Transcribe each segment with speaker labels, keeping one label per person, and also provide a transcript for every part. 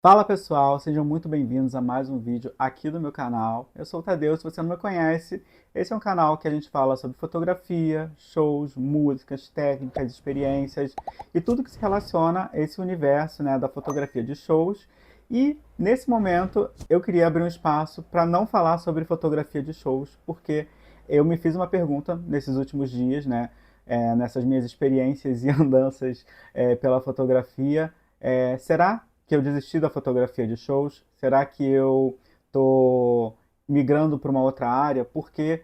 Speaker 1: Fala pessoal, sejam muito bem-vindos a mais um vídeo aqui do meu canal. Eu sou o Tadeu, se você não me conhece, esse é um canal que a gente fala sobre fotografia, shows, músicas, técnicas, experiências e tudo que se relaciona a esse universo, né, da fotografia de shows. E nesse momento eu queria abrir um espaço para não falar sobre fotografia de shows, porque eu me fiz uma pergunta nesses últimos dias, né, nessas minhas experiências e andanças pela fotografia. Será que eu desisti da fotografia de shows? Será que eu tô migrando para uma outra área? Porque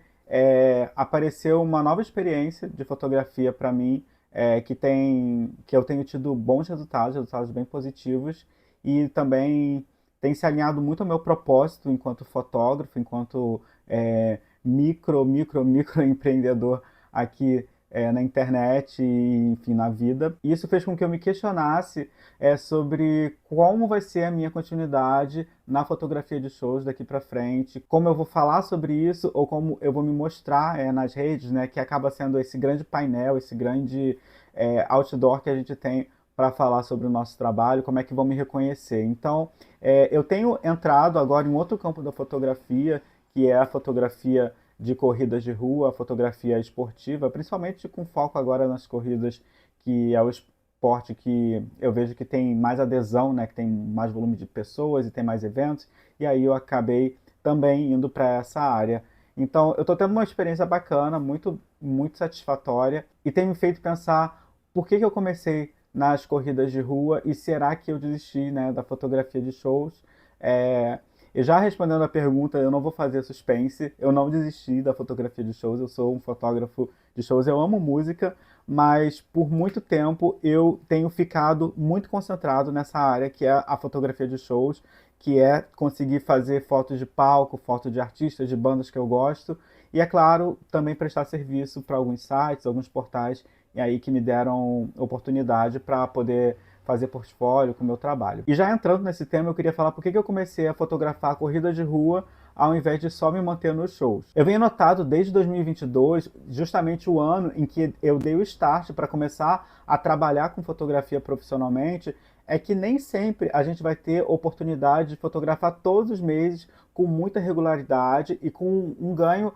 Speaker 1: apareceu uma nova experiência de fotografia para mim, que eu tenho tido bons resultados, resultados bem positivos, e também tem se alinhado muito ao meu propósito enquanto fotógrafo, enquanto micro empreendedor aqui na internet e, enfim, na vida. E isso fez com que eu me questionasse sobre como vai ser a minha continuidade na fotografia de shows daqui para frente, como eu vou falar sobre isso ou como eu vou me mostrar nas redes, né, que acaba sendo esse grande painel, esse grande outdoor que a gente tem para falar sobre o nosso trabalho, como é que vão me reconhecer. Então, eu tenho entrado agora em outro campo da fotografia, que é a fotografia de corridas de rua, a fotografia esportiva, principalmente com foco agora nas corridas, que é o esporte que eu vejo que tem mais adesão, né, que tem mais volume de pessoas e tem mais eventos, e aí eu acabei também indo para essa área. Então, eu estou tendo uma experiência bacana, muito satisfatória, e tem me feito pensar por que eu comecei nas corridas de rua e será que eu desisti, né, da fotografia de shows. É, e já respondendo a pergunta, eu não vou fazer suspense, eu não desisti da fotografia de shows, eu sou um fotógrafo de shows, eu amo música, mas por muito tempo eu tenho ficado muito concentrado nessa área que é a fotografia de shows, que é conseguir fazer fotos de palco, fotos de artistas, de bandas que eu gosto, e é claro, também prestar serviço para alguns sites, alguns portais, e aí que me deram oportunidade para poder fazer portfólio com o meu trabalho. E já entrando nesse tema, eu queria falar por que eu comecei a fotografar corrida de rua ao invés de só me manter nos shows. Eu venho notado desde 2022, justamente o ano em que eu dei o start para começar a trabalhar com fotografia profissionalmente, é que nem sempre a gente vai ter oportunidade de fotografar todos os meses com muita regularidade e com um ganho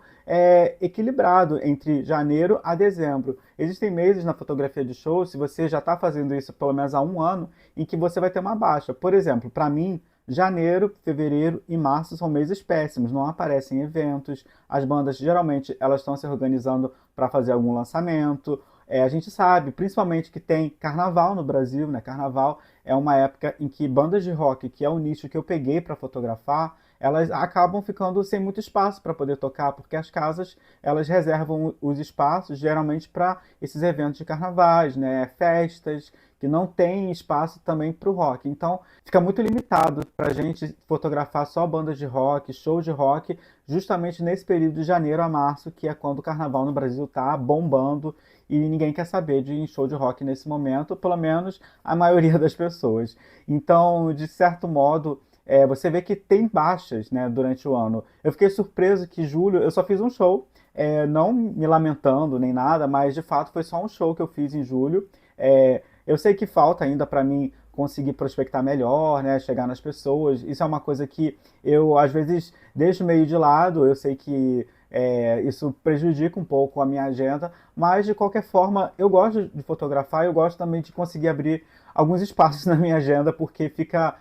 Speaker 1: equilibrado entre janeiro a dezembro. Existem meses na fotografia de show, se você já está fazendo isso pelo menos há um ano, em que você vai ter uma baixa. Por exemplo, para mim, janeiro, fevereiro e março são meses péssimos, não aparecem eventos, as bandas geralmente elas estão se organizando para fazer algum lançamento. A gente sabe, principalmente que tem carnaval no Brasil, né? Carnaval é uma época em que bandas de rock, que é o nicho que eu peguei para fotografar, elas acabam ficando sem muito espaço para poder tocar, porque as casas elas reservam os espaços geralmente para esses eventos de carnavais, né? Festas que não tem espaço também para o rock. Então fica muito limitado para a gente fotografar só bandas de rock, shows de rock, justamente nesse período de janeiro a março, que é quando o carnaval no Brasil está bombando e ninguém quer saber de show de rock nesse momento, pelo menos a maioria das pessoas. Então, de certo modo, você vê que tem baixas, né, durante o ano. Eu fiquei surpreso que julho eu só fiz um show, não me lamentando nem nada, mas de fato foi só um show que eu fiz em julho. Eu sei que falta ainda para mim conseguir prospectar melhor, né, chegar nas pessoas. Isso é uma coisa que eu às vezes deixo meio de lado. Eu sei que isso prejudica um pouco a minha agenda, mas de qualquer forma eu gosto de fotografar, eu gosto também de conseguir abrir alguns espaços na minha agenda, porque fica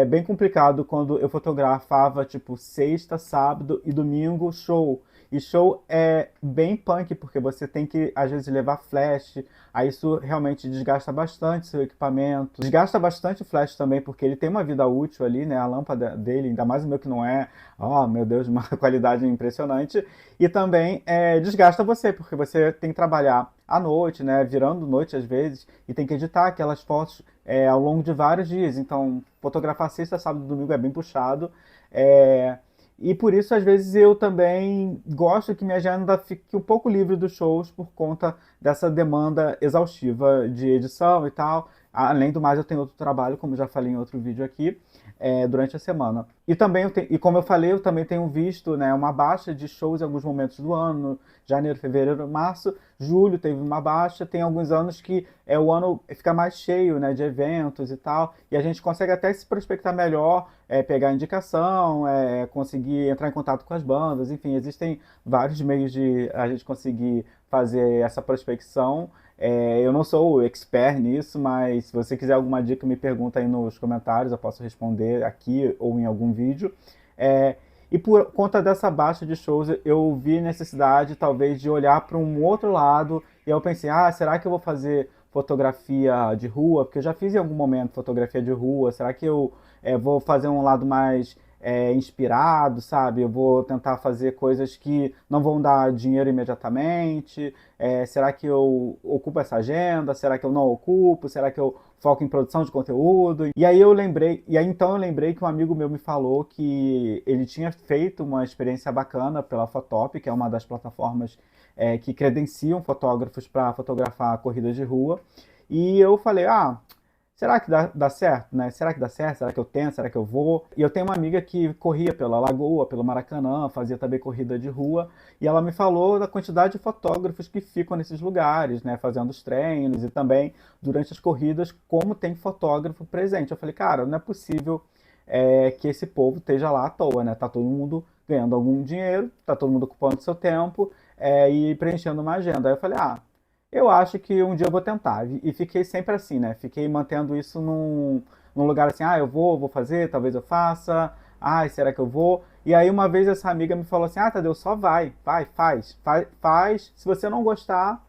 Speaker 1: bem complicado quando eu fotografava tipo sexta, sábado e domingo show. E show é bem punk, porque você tem que, às vezes, levar flash, aí isso realmente desgasta bastante seu equipamento. Desgasta bastante o flash também, porque ele tem uma vida útil ali, né? A lâmpada dele, ainda mais o meu que não é, oh meu Deus, de uma qualidade impressionante. E também desgasta você, porque você tem que trabalhar à noite, né? Virando noite às vezes, e tem que editar aquelas fotos ao longo de vários dias. Então, fotografar sexta, sábado e domingo é bem puxado. É, e por isso, às vezes, eu também gosto que minha agenda fique um pouco livre dos shows por conta dessa demanda exaustiva de edição e tal. Além do mais, eu tenho outro trabalho, como já falei em outro vídeo aqui, durante a semana. E também, e como eu falei, eu também tenho visto, né, uma baixa de shows em alguns momentos do ano, janeiro, fevereiro, março, julho teve uma baixa, tem alguns anos que o ano fica mais cheio, né, de eventos e tal, e a gente consegue até se prospectar melhor, pegar indicação, conseguir entrar em contato com as bandas, enfim, existem vários meios de a gente conseguir fazer essa prospecção. Eu não sou expert nisso, mas se você quiser alguma dica, me pergunta aí nos comentários, eu posso responder aqui ou em algum vídeo. É, e por conta dessa baixa de shows, eu vi necessidade talvez de olhar para um outro lado, e eu pensei, será que eu vou fazer fotografia de rua? Porque eu já fiz em algum momento fotografia de rua, será que eu vou fazer um lado mais inspirado, sabe? Eu vou tentar fazer coisas que não vão dar dinheiro imediatamente. Será que eu ocupo essa agenda? Será que eu não ocupo? Será que eu foco em produção de conteúdo? E aí então eu lembrei que um amigo meu me falou que ele tinha feito uma experiência bacana pela Fotop, que é uma das plataformas que credenciam fotógrafos para fotografar corridas de rua. E eu falei, será que dá certo, né? Será que dá certo? Será que eu tento? Será que eu vou? E eu tenho uma amiga que corria pela Lagoa, pelo Maracanã, fazia também corrida de rua, e ela me falou da quantidade de fotógrafos que ficam nesses lugares, né? Fazendo os treinos e também durante as corridas, como tem fotógrafo presente. Eu falei, cara, não é possível que esse povo esteja lá à toa, né? Tá todo mundo ganhando algum dinheiro, tá todo mundo ocupando seu tempo e preenchendo uma agenda. Aí eu falei, eu acho que um dia eu vou tentar. E fiquei sempre assim, né? Fiquei mantendo isso num lugar assim, eu vou fazer, talvez eu faça. Será que eu vou? E aí uma vez essa amiga me falou assim, Tadeu, só faz. Se você não gostar,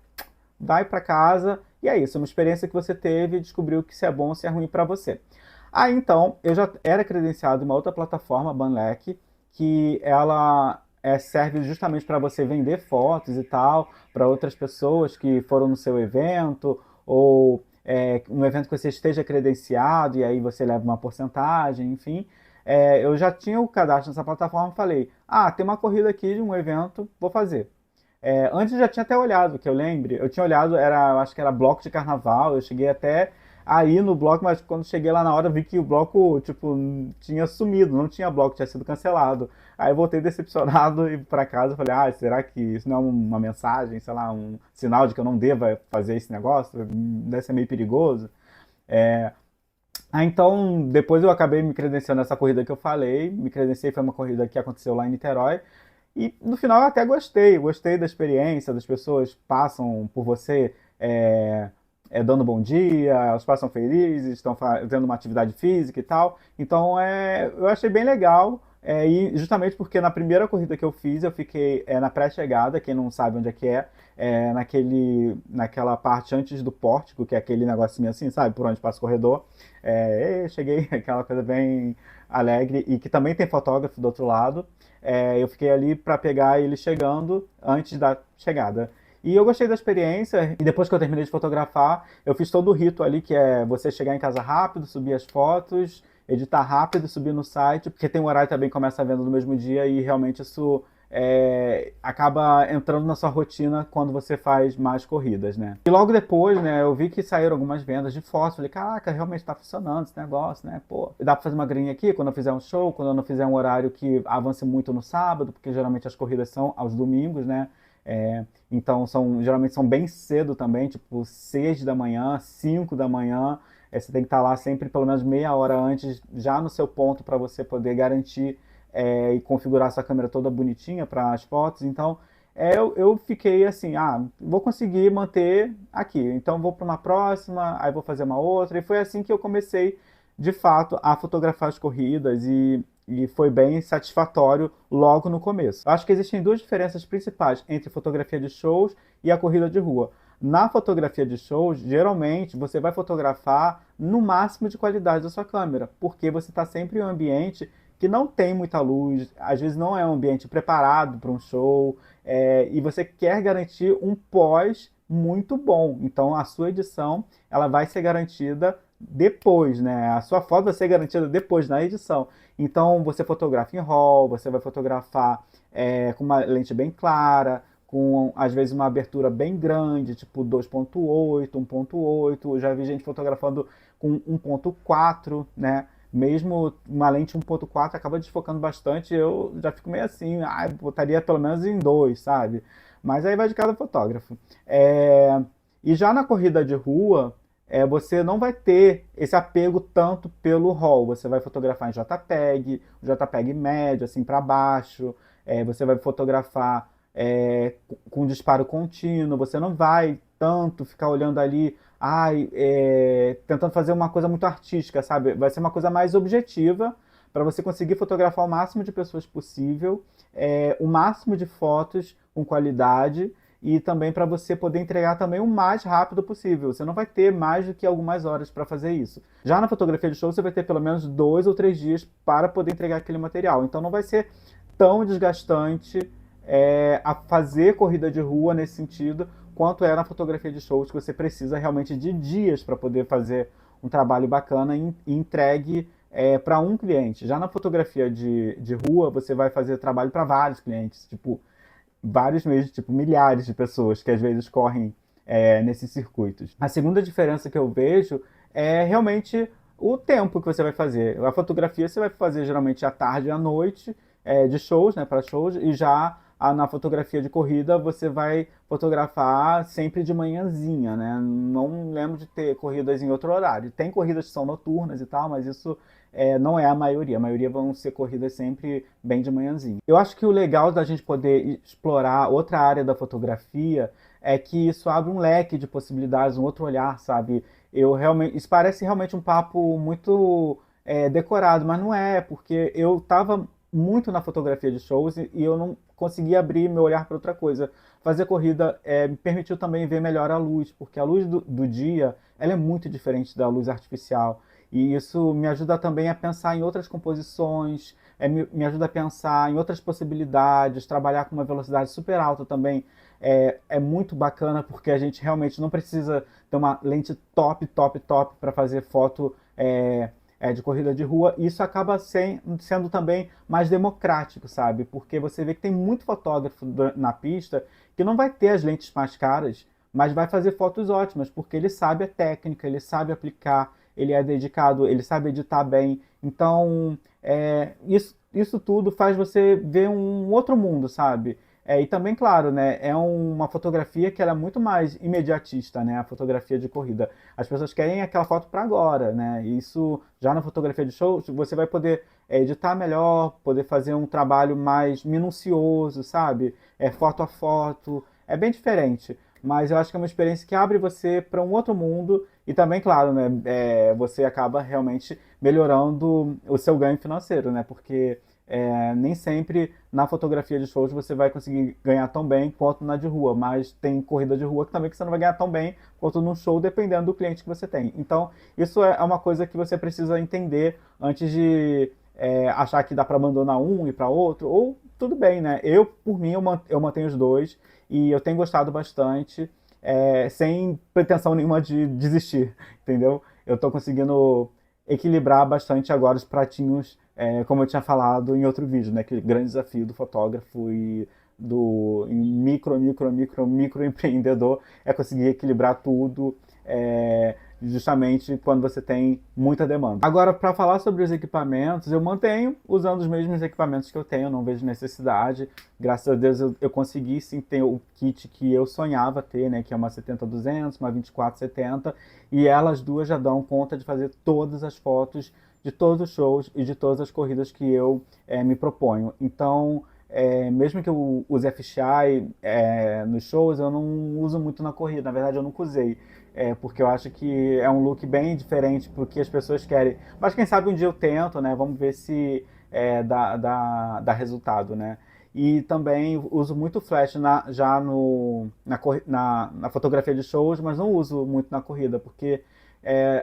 Speaker 1: vai pra casa. E é isso, é uma experiência que você teve e descobriu que se é bom ou se é ruim pra você. Então, eu já era credenciado em uma outra plataforma, a Banlec, que ela serve justamente para você vender fotos e tal, para outras pessoas que foram no seu evento, ou um evento que você esteja credenciado, e aí você leva uma porcentagem, enfim. Eu já tinha o cadastro nessa plataforma e falei, tem uma corrida aqui de um evento, vou fazer. Antes eu já tinha até olhado, que eu lembre. Eu tinha olhado, eu acho que era bloco de carnaval. Eu cheguei até aí no bloco, mas quando cheguei lá na hora vi que o bloco, tipo, tinha sumido, não tinha bloco, tinha sido cancelado. Aí eu voltei decepcionado e para casa falei, será que isso não é uma mensagem, sei lá, um sinal de que eu não deva fazer esse negócio? Deve ser meio perigoso. É, então, depois eu acabei me credenciando nessa corrida que eu falei. Me credenciei, foi uma corrida que aconteceu lá em Niterói. E no final eu até gostei da experiência, das pessoas passam por você dando bom dia, elas passam felizes, estão fazendo uma atividade física e tal. Então eu achei bem legal. E justamente porque na primeira corrida que eu fiz, eu fiquei na pré-chegada, quem não sabe onde é que naquela parte antes do pórtico, que é aquele negocinho assim, sabe, por onde passa o corredor. Cheguei, aquela coisa bem alegre, e que também tem fotógrafo do outro lado. Eu fiquei ali para pegar ele chegando antes da chegada. E eu gostei da experiência, e depois que eu terminei de fotografar, eu fiz todo o rito ali, que é você chegar em casa rápido, subir as fotos, editar rápido, subir no site, porque tem um horário também que começa a venda no mesmo dia, e realmente isso acaba entrando na sua rotina quando você faz mais corridas, né? E logo depois, né, eu vi que saíram algumas vendas de fotos, falei, caraca, realmente tá funcionando esse negócio, né? Pô, dá pra fazer uma graninha aqui quando eu fizer um show, quando eu não fizer um horário que avance muito no sábado, porque geralmente as corridas são aos domingos, né? Então geralmente são bem cedo também, tipo 6 da manhã, 5 da manhã. Você tem que estar lá sempre pelo menos meia hora antes, já no seu ponto, para você poder garantir e configurar sua câmera toda bonitinha para as fotos. Então eu fiquei assim, vou conseguir manter aqui, então vou para uma próxima, aí vou fazer uma outra. E foi assim que eu comecei de fato a fotografar as corridas e foi bem satisfatório logo no começo. Eu acho que existem duas diferenças principais entre fotografia de shows e a corrida de rua. Na fotografia de shows, geralmente você vai fotografar no máximo de qualidade da sua câmera, porque você está sempre em um ambiente que não tem muita luz, às vezes não é um ambiente preparado para um show, e você quer garantir um pós muito bom. Então a sua edição ela vai ser garantida depois, né? A sua foto vai ser garantida depois na edição. Então você fotografa em RAW, você vai fotografar com uma lente bem clara, com às vezes uma abertura bem grande, tipo 2.8, 1.8. Já vi gente fotografando com 1.4, né? Mesmo uma lente 1.4 acaba desfocando bastante, eu já fico meio assim, botaria pelo menos em 2, sabe? Mas aí vai de cada fotógrafo. E já na corrida de rua, você não vai ter esse apego tanto pelo RAW. Você vai fotografar em JPEG, JPEG médio, assim para baixo. Você vai fotografar com disparo contínuo. Você não vai tanto ficar olhando ali, tentando fazer uma coisa muito artística, sabe? Vai ser uma coisa mais objetiva para você conseguir fotografar o máximo de pessoas possível, o máximo de fotos com qualidade e também para você poder entregar também o mais rápido possível. Você não vai ter mais do que algumas horas para fazer isso. Já na fotografia de show, você vai ter pelo menos 2 ou 3 dias para poder entregar aquele material. Então não vai ser tão desgastante a fazer corrida de rua nesse sentido, quanto é na fotografia de shows, que você precisa realmente de dias para poder fazer um trabalho bacana e entregue para um cliente. Já na fotografia de rua, você vai fazer trabalho para vários clientes, tipo, vários mesmo, tipo, milhares de pessoas que às vezes correm nesses circuitos. A segunda diferença que eu vejo é realmente o tempo que você vai fazer. A fotografia você vai fazer geralmente à tarde e à noite, de shows, né, para shows, e já na fotografia de corrida você vai fotografar sempre de manhãzinha, né? Não lembro de ter corridas em outro horário. Tem corridas que são noturnas e tal, mas isso não é a maioria. A maioria vão ser corridas sempre bem de manhãzinha. Eu acho que o legal da gente poder explorar outra área da fotografia é que isso abre um leque de possibilidades, um outro olhar, sabe? Isso parece realmente um papo muito decorado, mas não é, porque eu estava muito na fotografia de shows e eu não conseguia abrir meu olhar para outra coisa. Fazer corrida me permitiu também ver melhor a luz, porque a luz do dia ela é muito diferente da luz artificial. E isso me ajuda também a pensar em outras composições, me ajuda a pensar em outras possibilidades, trabalhar com uma velocidade super alta também. É muito bacana porque a gente realmente não precisa ter uma lente top, top, top para fazer foto de corrida de rua. E isso acaba sendo também mais democrático, sabe? Porque você vê que tem muito fotógrafo na pista que não vai ter as lentes mais caras, mas vai fazer fotos ótimas, porque ele sabe a técnica, ele sabe aplicar, ele é dedicado, ele sabe editar bem. Então, isso tudo faz você ver um outro mundo, sabe? E também, claro, né, é uma fotografia que ela é muito mais imediatista, né, a fotografia de corrida. As pessoas querem aquela foto para agora, né? Isso já na fotografia de show você vai poder editar melhor, poder fazer um trabalho mais minucioso, sabe? Foto a foto, é bem diferente. Mas eu acho que é uma experiência que abre você para um outro mundo e também, claro, né, você acaba realmente melhorando o seu ganho financeiro, né? Porque nem sempre na fotografia de shows você vai conseguir ganhar tão bem quanto na de rua, mas tem corrida de rua que também que você não vai ganhar tão bem quanto num show, dependendo do cliente que você tem. Então, isso é uma coisa que você precisa entender antes de achar que dá para abandonar um e para outro, ou tudo bem, né? Por mim, eu mantenho os dois e eu tenho gostado bastante, sem pretensão nenhuma de desistir, entendeu? Eu estou conseguindo equilibrar bastante agora os pratinhos, como eu tinha falado em outro vídeo, né? Que o grande desafio do fotógrafo e do micro empreendedor é conseguir equilibrar tudo, justamente quando você tem muita demanda. Agora, para falar sobre os equipamentos, eu mantenho usando os mesmos equipamentos que eu tenho, não vejo necessidade. Graças a Deus eu consegui sim ter o kit que eu sonhava ter, né? Que é uma 70-200, uma 24-70, e elas duas já dão conta de fazer todas as fotos de todos os shows e de todas as corridas que eu me proponho. Então, mesmo que eu use fisheye nos shows, eu não uso muito na corrida. Na verdade, eu nunca usei. Porque eu acho que é um look bem diferente pro que as pessoas querem. Mas quem sabe um dia eu tento, né? Vamos ver se dá resultado, né? E também uso muito flash na fotografia de shows, mas não uso muito na corrida, porque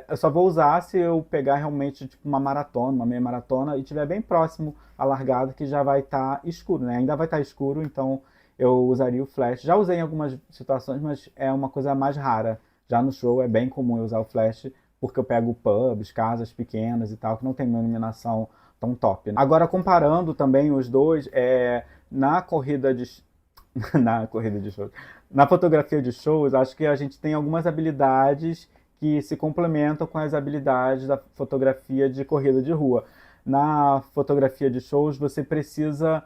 Speaker 1: eu só vou usar se eu pegar realmente tipo, uma maratona, uma meia maratona, e estiver bem próximo à largada, que já vai estar escuro, né? Ainda vai estar escuro, então eu usaria o flash. Já usei em algumas situações, mas é uma coisa mais rara. Já no show é bem comum eu usar o flash, porque eu pego pubs, casas pequenas e tal, que não tem uma iluminação tão top, né? Agora, comparando também os dois, na corrida na corrida de shows. Na fotografia de shows, acho que a gente tem algumas habilidades que se complementam com as habilidades da fotografia de corrida de rua. Na fotografia de shows, você precisa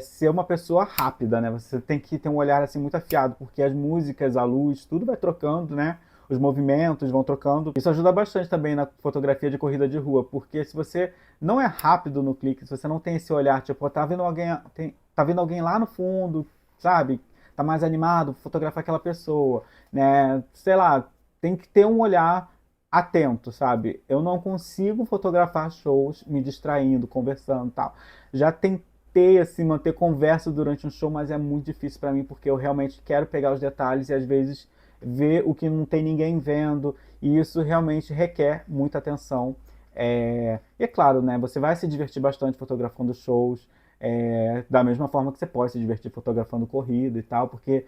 Speaker 1: ser uma pessoa rápida, né? Você tem que ter um olhar assim muito afiado, porque as músicas, a luz, tudo vai trocando, né? Os movimentos vão trocando. Isso ajuda bastante também na fotografia de corrida de rua, porque se você não é rápido no clique, se você não tem esse olhar, tipo, tá vendo alguém lá no fundo, sabe? Tá mais animado, fotografar aquela pessoa, né? Sei lá, tem que ter um olhar atento, sabe? Eu não consigo fotografar shows me distraindo, conversando e tal. Já tentei, assim, manter conversa durante um show, mas é muito difícil para mim, porque eu realmente quero pegar os detalhes e às vezes ver o que não tem ninguém vendo, e isso realmente requer muita atenção. E é claro, né? Você vai se divertir bastante fotografando shows, da mesma forma que você pode se divertir fotografando corrida e tal, porque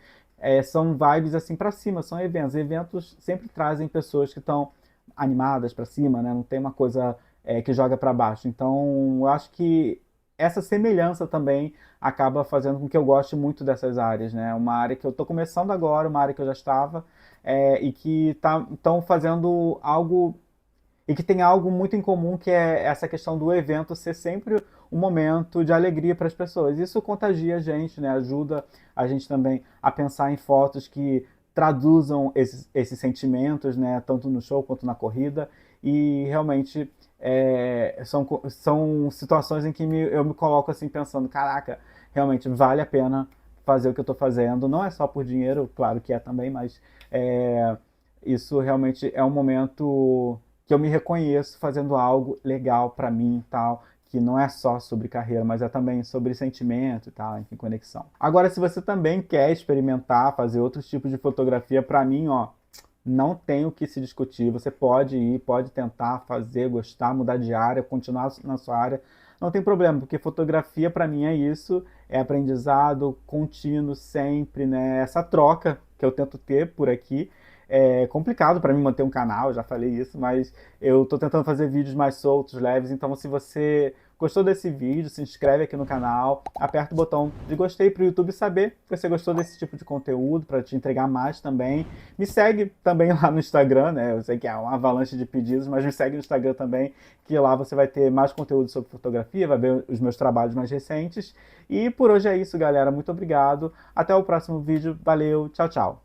Speaker 1: são vibes assim para cima, são eventos. Eventos sempre trazem pessoas que estão animadas para cima, né? Não tem uma coisa que joga para baixo. Então, eu acho que essa semelhança também acaba fazendo com que eu goste muito dessas áreas, né? Uma área que eu estou começando agora, uma área que eu já estava, e que estão fazendo algo e que tem algo muito em comum, que é essa questão do evento ser sempre um momento de alegria para as pessoas. Isso contagia a gente, né? Ajuda a gente também a pensar em fotos que traduzam esses sentimentos, né? Tanto no show quanto na corrida. E realmente são situações em que eu me coloco assim pensando, caraca, realmente vale a pena fazer o que eu estou fazendo. Não é só por dinheiro, claro que é também, mas é, isso realmente é um momento que eu me reconheço fazendo algo legal para mim e tal, que não é só sobre carreira, mas é também sobre sentimento e tal, enfim, conexão. Agora, se você também quer experimentar, fazer outros tipos de fotografia, para mim, ó, não tem o que se discutir. Você pode ir, pode tentar fazer, gostar, mudar de área, continuar na sua área. Não tem problema, porque fotografia para mim é isso, é aprendizado contínuo sempre, né? Essa troca que eu tento ter por aqui. É complicado para mim manter um canal, já falei isso, mas eu tô tentando fazer vídeos mais soltos, leves. Então, se você gostou desse vídeo, se inscreve aqui no canal, aperta o botão de gostei para o YouTube saber que você gostou desse tipo de conteúdo, para te entregar mais também. Me segue também lá no Instagram, né? Eu sei que é uma avalanche de pedidos, mas me segue no Instagram também, que lá você vai ter mais conteúdo sobre fotografia, vai ver os meus trabalhos mais recentes. E por hoje é isso, galera. Muito obrigado. Até o próximo vídeo. Valeu. Tchau, tchau.